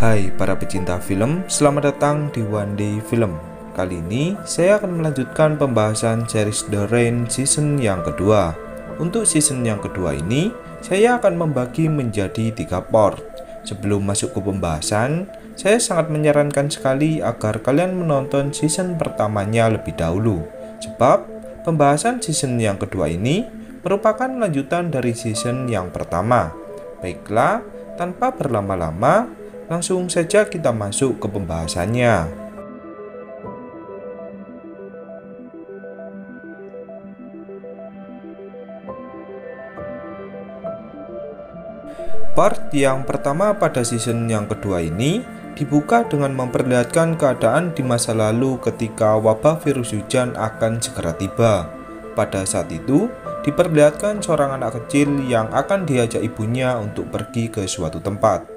Hai para pecinta film, selamat datang di One Day Film. Kali ini saya akan melanjutkan pembahasan series The Rain season yang kedua. Untuk season yang kedua ini, saya akan membagi menjadi 3 part. Sebelum masuk ke pembahasan, saya sangat menyarankan sekali agar kalian menonton season pertamanya lebih dahulu. Sebab pembahasan season yang kedua ini merupakan lanjutan dari season yang pertama. Baiklah, tanpa berlama-lama, langsung saja kita masuk ke pembahasannya. Part yang pertama pada season yang kedua ini dibuka dengan memperlihatkan keadaan di masa lalu ketika wabah virus hujan akan segera tiba. Pada saat itu, diperlihatkan seorang anak kecil yang akan diajak ibunya untuk pergi ke suatu tempat.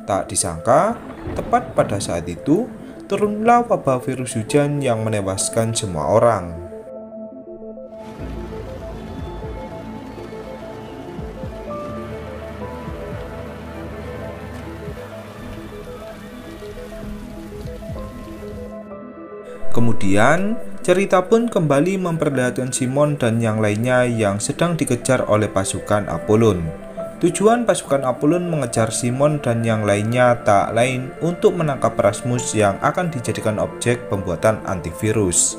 Tak disangka, tepat pada saat itu, turunlah wabah virus hujan yang menewaskan semua orang. Kemudian, cerita pun kembali memperlihatkan Simon dan yang lainnya yang sedang dikejar oleh pasukan Apollon. Tujuan pasukan Apollon mengejar Simon dan yang lainnya tak lain untuk menangkap Rasmus yang akan dijadikan objek pembuatan antivirus.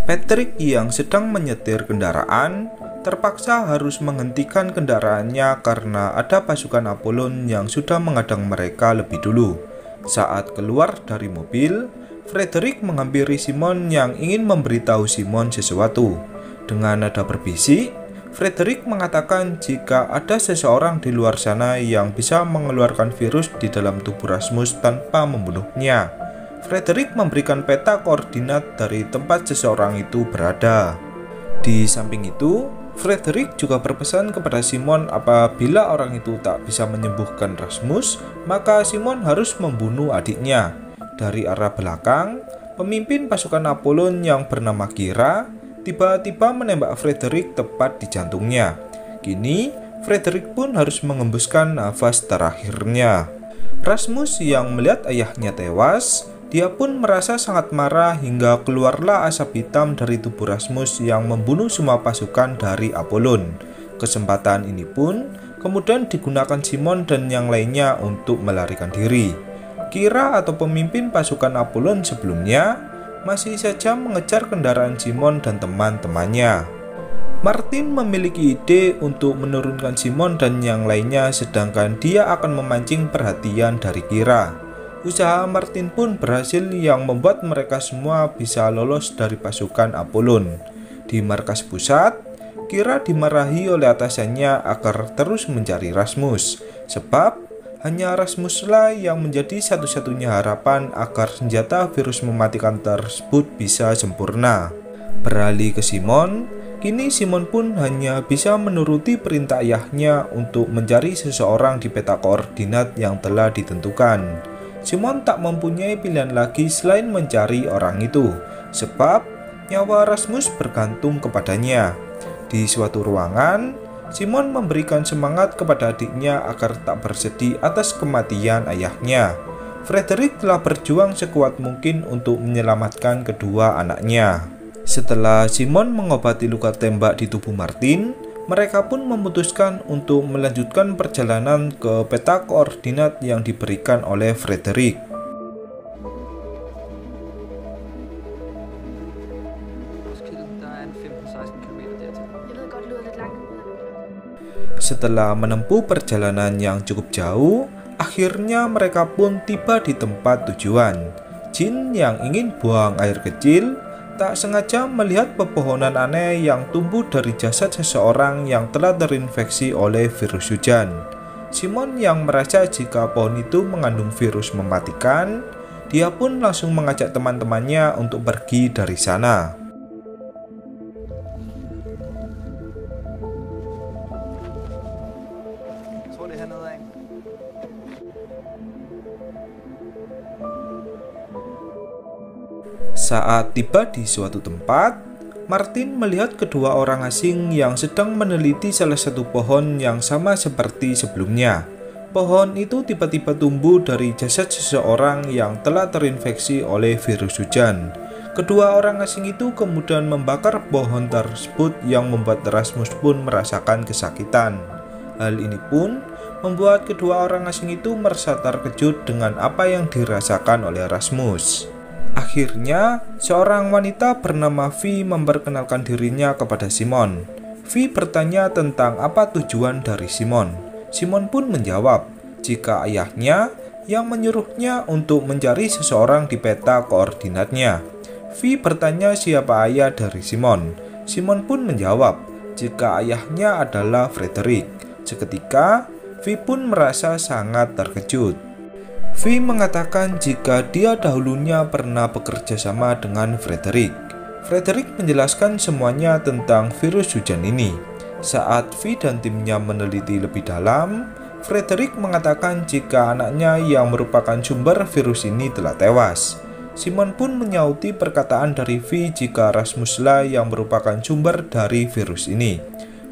Patrick yang sedang menyetir kendaraan terpaksa harus menghentikan kendaraannya karena ada pasukan Apollon yang sudah menghadang mereka lebih dulu. Saat keluar dari mobil, Frederick menghampiri Simon yang ingin memberitahu Simon sesuatu. Dengan nada berbisik, Frederick mengatakan jika ada seseorang di luar sana yang bisa mengeluarkan virus di dalam tubuh Rasmus tanpa membunuhnya. Frederick memberikan peta koordinat dari tempat seseorang itu berada. Di samping itu, Frederick juga berpesan kepada Simon apabila orang itu tak bisa menyembuhkan Rasmus, maka Simon harus membunuh adiknya. Dari arah belakang, pemimpin pasukan Apollon yang bernama Kira tiba-tiba menembak Frederick tepat di jantungnya. Kini, Frederick pun harus mengembuskan nafas terakhirnya. Rasmus yang melihat ayahnya tewas, dia pun merasa sangat marah hingga keluarlah asap hitam dari tubuh Rasmus yang membunuh semua pasukan dari Apollon. Kesempatan ini pun kemudian digunakan Simon dan yang lainnya untuk melarikan diri. Kira atau pemimpin pasukan Apollon sebelumnya masih saja mengejar kendaraan Simon dan teman-temannya. Martin memiliki ide untuk menurunkan Simon dan yang lainnya sedangkan dia akan memancing perhatian dari Kira. Usaha Martin pun berhasil yang membuat mereka semua bisa lolos dari pasukan Apollon. Di markas pusat, Kira dimarahi oleh atasannya agar terus mencari Rasmus, sebab hanya Rasmuslah yang menjadi satu-satunya harapan agar senjata virus mematikan tersebut bisa sempurna. Beralih ke Simon, kini Simon pun hanya bisa menuruti perintah ayahnya untuk mencari seseorang di peta koordinat yang telah ditentukan. Simon tak mempunyai pilihan lagi selain mencari orang itu, sebab nyawa Rasmus bergantung kepadanya. Di suatu ruangan, Simon memberikan semangat kepada adiknya agar tak bersedih atas kematian ayahnya. Frederick telah berjuang sekuat mungkin untuk menyelamatkan kedua anaknya. Setelah Simon mengobati luka tembak di tubuh Martin, mereka pun memutuskan untuk melanjutkan perjalanan ke peta koordinat yang diberikan oleh Frederick. Setelah menempuh perjalanan yang cukup jauh, Akhirnya mereka pun tiba di tempat tujuan. Jin yang ingin buang air kecil tak sengaja melihat pepohonan aneh yang tumbuh dari jasad seseorang yang telah terinfeksi oleh virus hujan. Simon yang merasa jika pohon itu mengandung virus mematikan, dia pun langsung mengajak teman-temannya untuk pergi dari sana. Saat tiba di suatu tempat, Martin melihat kedua orang asing yang sedang meneliti salah satu pohon yang sama seperti sebelumnya. Pohon itu tiba-tiba tumbuh dari jasad seseorang yang telah terinfeksi oleh virus hujan. Kedua orang asing itu kemudian membakar pohon tersebut yang membuat Rasmus pun merasakan kesakitan. Hal ini pun membuat kedua orang asing itu merasa terkejut dengan apa yang dirasakan oleh Rasmus. Akhirnya, seorang wanita bernama Vi memperkenalkan dirinya kepada Simon. Vi bertanya tentang apa tujuan dari Simon. Simon pun menjawab jika ayahnya yang menyuruhnya untuk mencari seseorang di peta koordinatnya. Vi bertanya siapa ayah dari Simon. Simon pun menjawab jika ayahnya adalah Frederick. Seketika, Vi pun merasa sangat terkejut. Vi mengatakan jika dia dahulunya pernah bekerja sama dengan Frederick. Frederick menjelaskan semuanya tentang virus hujan ini. Saat Vi dan timnya meneliti lebih dalam, Frederick mengatakan jika anaknya yang merupakan sumber virus ini telah tewas. Simon pun menyauti perkataan dari Vi jika Rasmuslah yang merupakan sumber dari virus ini.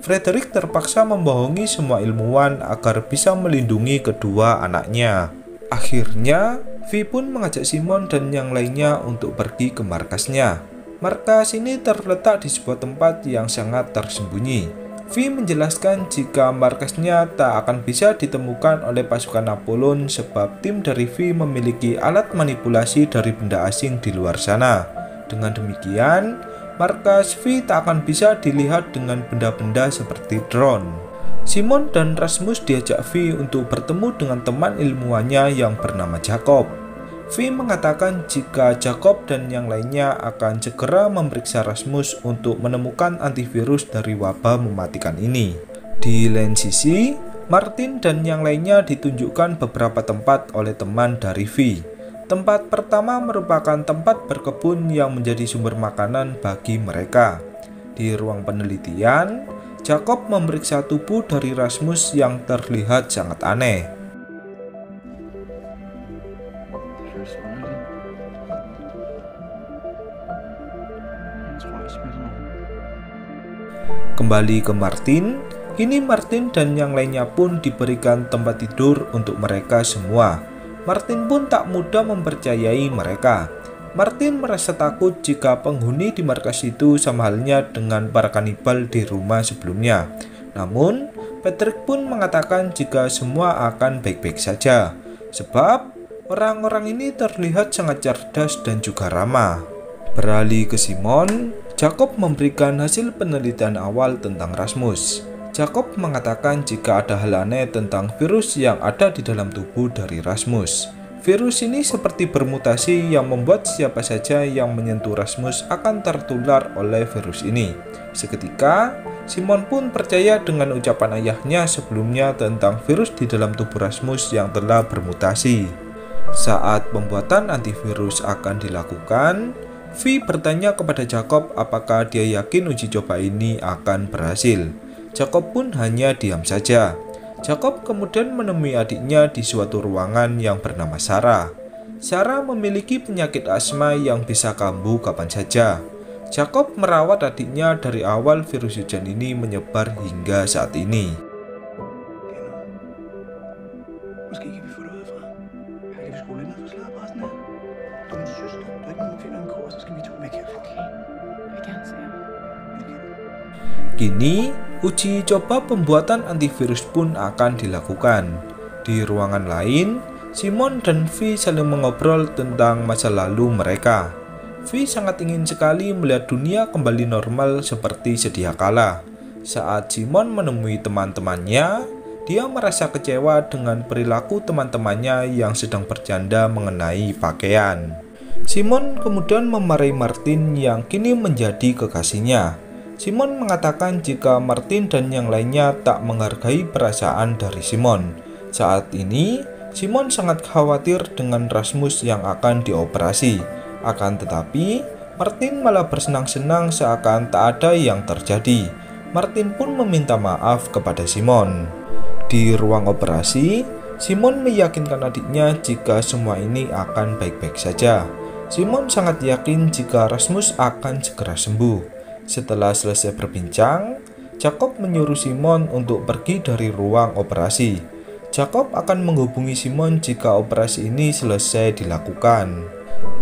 Frederick terpaksa membohongi semua ilmuwan agar bisa melindungi kedua anaknya. Akhirnya, Vi pun mengajak Simon dan yang lainnya untuk pergi ke markasnya. Markas ini terletak di sebuah tempat yang sangat tersembunyi. Vi menjelaskan jika markasnya tak akan bisa ditemukan oleh pasukan Apollon sebab tim dari Vi memiliki alat manipulasi dari benda asing di luar sana. Dengan demikian, markas Vi tak akan bisa dilihat dengan benda-benda seperti drone. Simon dan Rasmus diajak Vi untuk bertemu dengan teman ilmuwannya yang bernama Jacob. Vi mengatakan jika Jacob dan yang lainnya akan segera memeriksa Rasmus untuk menemukan antivirus dari wabah mematikan ini. Di lain sisi, Martin dan yang lainnya ditunjukkan beberapa tempat oleh teman dari Vi. Tempat pertama merupakan tempat berkebun yang menjadi sumber makanan bagi mereka. Di ruang penelitian, Jacob memeriksa tubuh dari Rasmus yang terlihat sangat aneh. Kembali ke Martin, kini Martin dan yang lainnya pun diberikan tempat tidur untuk mereka semua. Martin pun tak mudah mempercayai mereka. Martin merasa takut jika penghuni di markas itu sama halnya dengan para kanibal di rumah sebelumnya. Namun, Patrick pun mengatakan jika semua akan baik-baik saja, sebab orang-orang ini terlihat sangat cerdas dan juga ramah. Beralih ke Simon, Jacob memberikan hasil penelitian awal tentang Rasmus. Jacob mengatakan jika ada hal aneh tentang virus yang ada di dalam tubuh dari Rasmus. Virus ini seperti bermutasi yang membuat siapa saja yang menyentuh Rasmus akan tertular oleh virus ini. Seketika, Simon pun percaya dengan ucapan ayahnya sebelumnya tentang virus di dalam tubuh Rasmus yang telah bermutasi. Saat pembuatan antivirus akan dilakukan, Vi bertanya kepada Jacob apakah dia yakin uji coba ini akan berhasil. Jacob pun hanya diam saja. Jacob kemudian menemui adiknya di suatu ruangan yang bernama Sarah. Sarah memiliki penyakit asma yang bisa kambuh kapan saja. Jacob merawat adiknya dari awal virus hujan ini menyebar hingga saat ini. Kini, uji coba pembuatan antivirus pun akan dilakukan. Di ruangan lain, Simon dan Vi saling mengobrol tentang masa lalu mereka. Vi sangat ingin sekali melihat dunia kembali normal seperti sedia kala. Saat Simon menemui teman-temannya, Dia merasa kecewa dengan perilaku teman-temannya yang sedang bercanda mengenai pakaian. Simon kemudian memarahi Martin yang kini menjadi kekasihnya. Simon mengatakan jika Martin dan yang lainnya tak menghargai perasaan dari Simon. Saat ini, Simon sangat khawatir dengan Rasmus yang akan dioperasi. Akan tetapi, Martin malah bersenang-senang seakan tak ada yang terjadi. Martin pun meminta maaf kepada Simon. Di ruang operasi, Simon meyakinkan adiknya jika semua ini akan baik-baik saja. Simon sangat yakin jika Rasmus akan segera sembuh. Setelah selesai berbincang, Jacob menyuruh Simon untuk pergi dari ruang operasi. Jacob akan menghubungi Simon jika operasi ini selesai dilakukan.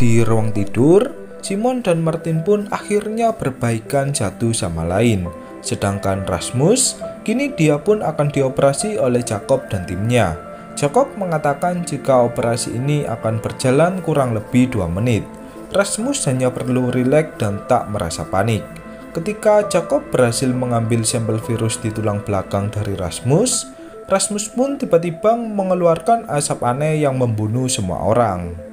Di ruang tidur, Simon dan Martin pun akhirnya berbaikan satu sama lain. Sedangkan Rasmus, kini dia pun akan dioperasi oleh Jacob dan timnya. Jacob mengatakan jika operasi ini akan berjalan kurang lebih 2 menit. Rasmus hanya perlu rileks dan tak merasa panik. Ketika Jacob berhasil mengambil sampel virus di tulang belakang dari Rasmus, Rasmus pun tiba-tiba mengeluarkan asap aneh yang membunuh semua orang.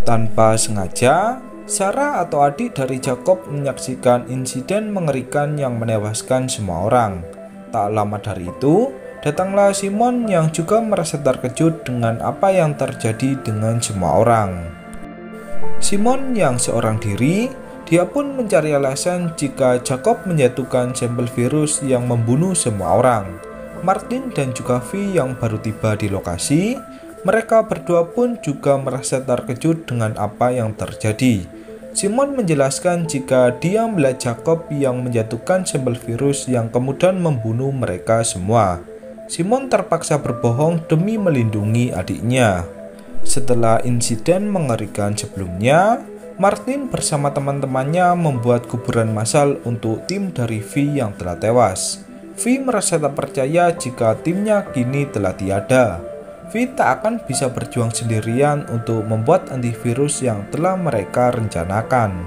Tanpa sengaja, Sarah atau adik dari Jacob menyaksikan insiden mengerikan yang menewaskan semua orang. Tak lama dari itu, datanglah Simon yang juga merasa terkejut dengan apa yang terjadi dengan semua orang. Simon yang seorang diri, dia pun mencari alasan jika Jacob menjatuhkan sampel virus yang membunuh semua orang. Martin dan juga Vi yang baru tiba di lokasi, mereka berdua pun juga merasa terkejut dengan apa yang terjadi. Simon menjelaskan jika dia melihat Jacob yang menjatuhkan sampel virus yang kemudian membunuh mereka semua. Simon terpaksa berbohong demi melindungi adiknya. Setelah insiden mengerikan sebelumnya, Martin bersama teman-temannya membuat kuburan massal untuk tim dari Vi yang telah tewas. Vi merasa tak percaya jika timnya kini telah tiada. Vi tak akan bisa berjuang sendirian untuk membuat antivirus yang telah mereka rencanakan.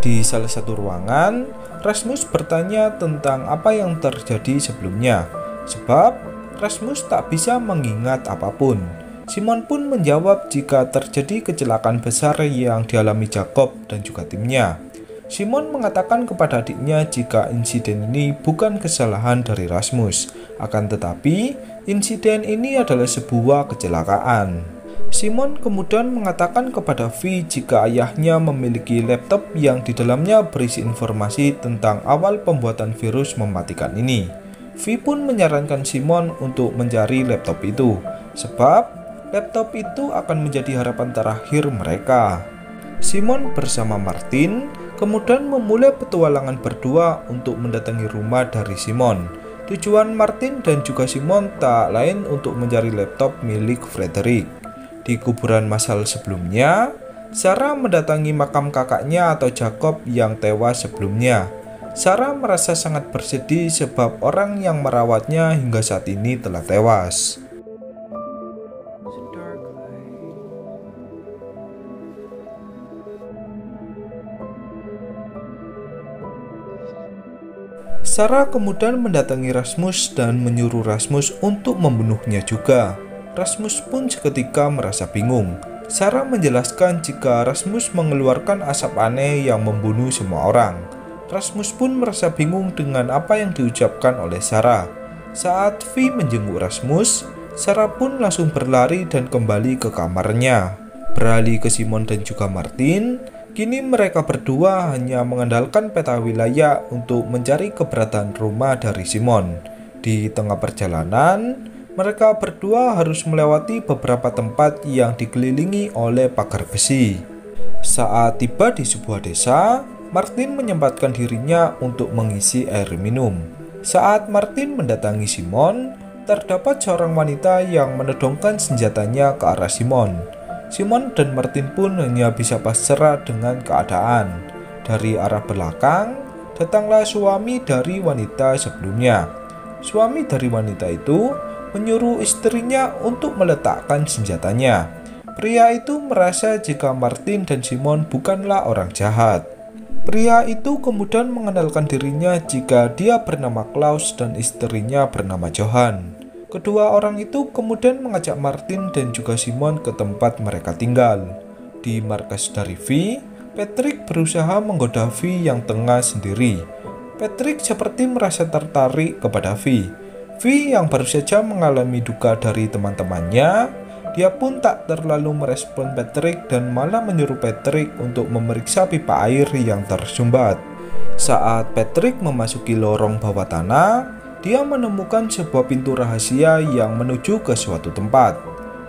Di salah satu ruangan, Rasmus bertanya tentang apa yang terjadi sebelumnya, sebab Rasmus tak bisa mengingat apapun. Simon pun menjawab jika terjadi kecelakaan besar yang dialami Jacob dan juga timnya. Simon mengatakan kepada adiknya jika insiden ini bukan kesalahan dari Rasmus, akan tetapi insiden ini adalah sebuah kecelakaan. Simon kemudian mengatakan kepada Vi jika ayahnya memiliki laptop yang di dalamnya berisi informasi tentang awal pembuatan virus mematikan ini. Vi pun menyarankan Simon untuk mencari laptop itu, sebab laptop itu akan menjadi harapan terakhir mereka. Simon bersama Martin kemudian memulai petualangan berdua untuk mendatangi rumah dari Simon. Tujuan Martin dan juga Simon tak lain untuk mencari laptop milik Frederick. Di kuburan massal sebelumnya, Sarah mendatangi makam kakaknya atau Jacob yang tewas sebelumnya. Sarah merasa sangat bersedih sebab orang yang merawatnya hingga saat ini telah tewas. Sarah kemudian mendatangi Rasmus dan menyuruh Rasmus untuk membunuhnya juga. Rasmus pun seketika merasa bingung. Sarah menjelaskan jika Rasmus mengeluarkan asap aneh yang membunuh semua orang. Rasmus pun merasa bingung dengan apa yang diucapkan oleh Sarah. Saat Vi menjenguk Rasmus, Sarah pun langsung berlari dan kembali ke kamarnya. Beralih ke Simon dan juga Martin, kini mereka berdua hanya mengandalkan peta wilayah untuk mencari keberadaan rumah dari Simon. Di tengah perjalanan, mereka berdua harus melewati beberapa tempat yang dikelilingi oleh pagar besi. Saat tiba di sebuah desa, Martin menyempatkan dirinya untuk mengisi air minum. Saat Martin mendatangi Simon, terdapat seorang wanita yang menodongkan senjatanya ke arah Simon. Simon dan Martin pun hanya bisa pasrah dengan keadaan. Dari arah belakang, datanglah suami dari wanita sebelumnya. Suami dari wanita itu menyuruh istrinya untuk meletakkan senjatanya. Pria itu merasa jika Martin dan Simon bukanlah orang jahat. Pria itu kemudian mengenalkan dirinya jika dia bernama Klaus dan istrinya bernama Johan. Kedua orang itu kemudian mengajak Martin dan juga Simon ke tempat mereka tinggal. Di markas dari V, Patrick berusaha menggoda V yang tengah sendiri. Patrick seperti merasa tertarik kepada V. V yang baru saja mengalami duka dari teman-temannya, dia pun tak terlalu merespon Patrick dan malah menyuruh Patrick untuk memeriksa pipa air yang tersumbat. Saat Patrick memasuki lorong bawah tanah, dia menemukan sebuah pintu rahasia yang menuju ke suatu tempat.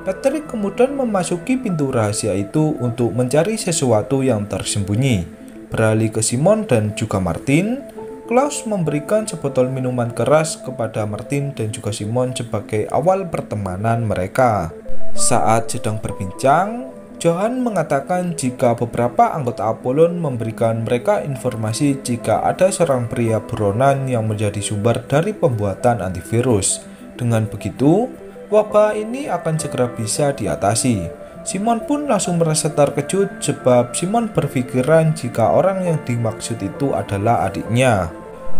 Patrick kemudian memasuki pintu rahasia itu untuk mencari sesuatu yang tersembunyi. Beralih ke Simon dan juga Martin, Klaus memberikan sebotol minuman keras kepada Martin dan juga Simon sebagai awal pertemanan mereka. Saat sedang berbincang, Johan mengatakan jika beberapa anggota Apollon memberikan mereka informasi jika ada seorang pria buronan yang menjadi sumber dari pembuatan antivirus. Dengan begitu, wabah ini akan segera bisa diatasi. Simon pun langsung merasa terkejut sebab Simon berpikiran jika orang yang dimaksud itu adalah adiknya.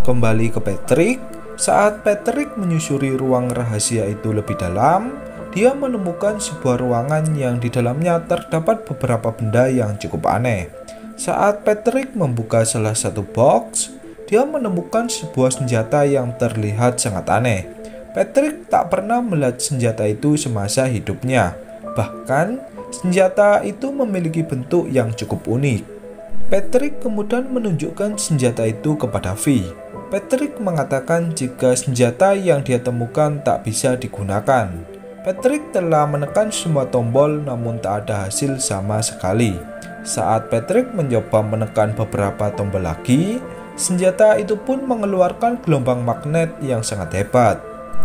Kembali ke Patrick, saat Patrick menyusuri ruang rahasia itu lebih dalam, dia menemukan sebuah ruangan yang di dalamnya terdapat beberapa benda yang cukup aneh. Saat Patrick membuka salah satu box, dia menemukan sebuah senjata yang terlihat sangat aneh. Patrick tak pernah melihat senjata itu semasa hidupnya. Bahkan, senjata itu memiliki bentuk yang cukup unik. Patrick kemudian menunjukkan senjata itu kepada V. Patrick mengatakan jika senjata yang dia temukan tak bisa digunakan. Patrick telah menekan semua tombol namun tak ada hasil sama sekali. Saat Patrick mencoba menekan beberapa tombol lagi, senjata itu pun mengeluarkan gelombang magnet yang sangat hebat.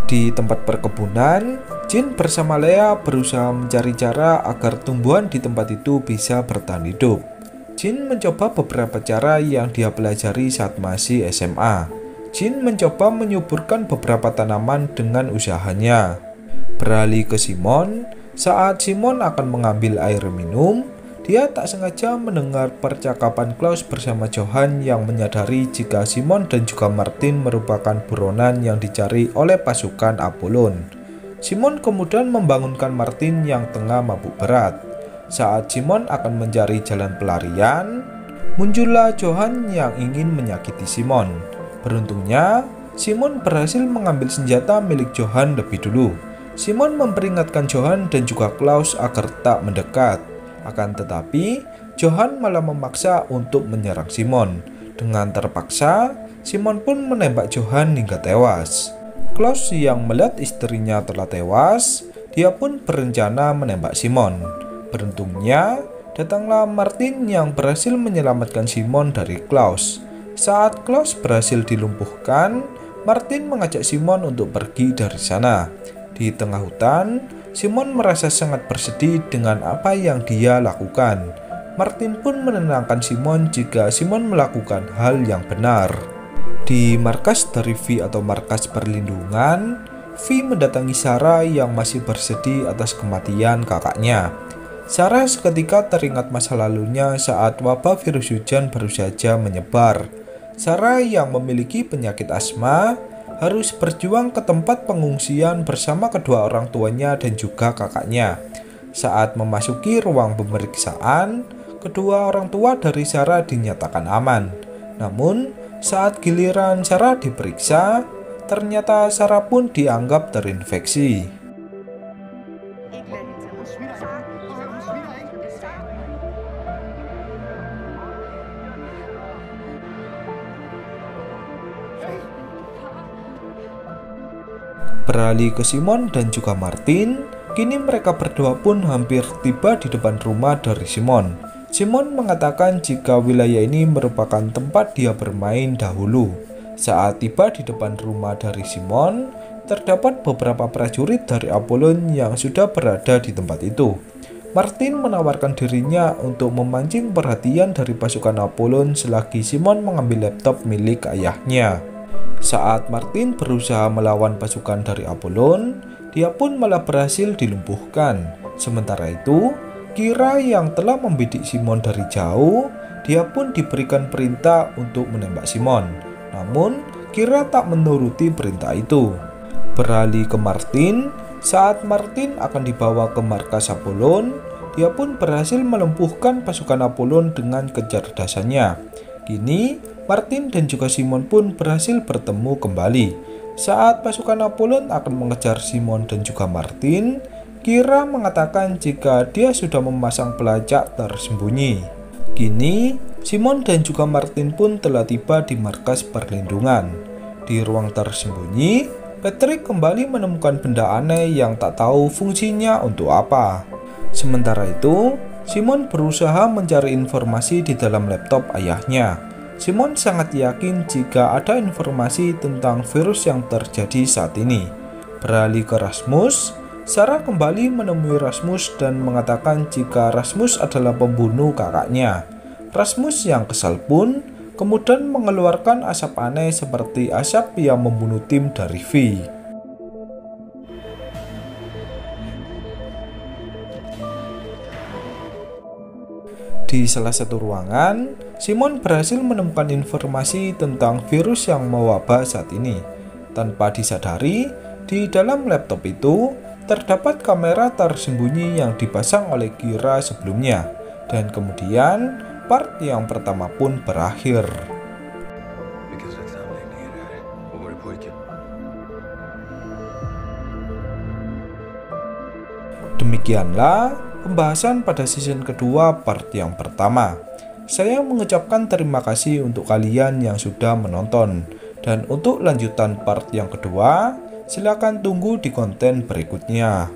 Di tempat perkebunan, Jin bersama Lea berusaha mencari cara agar tumbuhan di tempat itu bisa bertahan hidup. Jin mencoba beberapa cara yang dia pelajari saat masih SMA. Jin mencoba menyuburkan beberapa tanaman dengan usahanya. Beralih ke Simon, saat Simon akan mengambil air minum, dia tak sengaja mendengar percakapan Klaus bersama Johan yang menyadari jika Simon dan juga Martin merupakan buronan yang dicari oleh pasukan Apollon. Simon kemudian membangunkan Martin yang tengah mabuk berat. Saat Simon akan mencari jalan pelarian, muncullah Johan yang ingin menyakiti Simon. Beruntungnya, Simon berhasil mengambil senjata milik Johan lebih dulu. Simon memperingatkan Johan dan juga Klaus agar tak mendekat. Akan tetapi, Johan malah memaksa untuk menyerang Simon. Dengan terpaksa, Simon pun menembak Johan hingga tewas. Klaus yang melihat istrinya telah tewas, dia pun berencana menembak Simon. Beruntungnya, datanglah Martin yang berhasil menyelamatkan Simon dari Klaus. Saat Klaus berhasil dilumpuhkan, Martin mengajak Simon untuk pergi dari sana. Di tengah hutan, Simon merasa sangat bersedih dengan apa yang dia lakukan. Martin pun menenangkan Simon jika Simon melakukan hal yang benar. Di markas dari V atau markas perlindungan, V mendatangi Sarah yang masih bersedih atas kematian kakaknya. Sarah seketika teringat masa lalunya saat wabah virus hujan baru saja menyebar. Sarah yang memiliki penyakit asma harus berjuang ke tempat pengungsian bersama kedua orang tuanya dan juga kakaknya. Saat memasuki ruang pemeriksaan, kedua orang tua dari Sarah dinyatakan aman. Namun, saat giliran Sarah diperiksa, ternyata Sarah pun dianggap terinfeksi. Beralih ke Simon dan juga Martin, kini mereka berdua pun hampir tiba di depan rumah dari Simon. Simon mengatakan jika wilayah ini merupakan tempat dia bermain dahulu. Saat tiba di depan rumah dari Simon, terdapat beberapa prajurit dari Apollon yang sudah berada di tempat itu. Martin menawarkan dirinya untuk memancing perhatian dari pasukan Apollon selagi Simon mengambil laptop milik ayahnya. Saat Martin berusaha melawan pasukan dari Apollon, dia pun malah berhasil dilumpuhkan. Sementara itu, Kira yang telah membidik Simon dari jauh, dia pun diberikan perintah untuk menembak Simon. Namun, Kira tak menuruti perintah itu. Beralih ke Martin, saat Martin akan dibawa ke markas Apollon, dia pun berhasil melumpuhkan pasukan Apollon dengan kecerdasannya. Kini, Martin dan juga Simon pun berhasil bertemu kembali. Saat pasukan Apollon akan mengejar Simon dan juga Martin, Kira mengatakan jika dia sudah memasang pelacak tersembunyi. Kini, Simon dan juga Martin pun telah tiba di markas perlindungan. Di ruang tersembunyi, Patrick kembali menemukan benda aneh yang tak tahu fungsinya untuk apa. Sementara itu, Simon berusaha mencari informasi di dalam laptop ayahnya. Simon sangat yakin jika ada informasi tentang virus yang terjadi saat ini. Beralih ke Rasmus, Sarah kembali menemui Rasmus dan mengatakan jika Rasmus adalah pembunuh kakaknya. Rasmus yang kesal pun kemudian mengeluarkan asap aneh seperti asap yang membunuh tim dari V. Di salah satu ruangan, Simon berhasil menemukan informasi tentang virus yang mewabah saat ini. Tanpa disadari, di dalam laptop itu terdapat kamera tersembunyi yang dipasang oleh Kira sebelumnya, dan kemudian part yang pertama pun berakhir. Demikianlah pembahasan pada season kedua part yang pertama. Saya mengucapkan terima kasih untuk kalian yang sudah menonton, dan untuk lanjutan part yang kedua, silakan tunggu di konten berikutnya.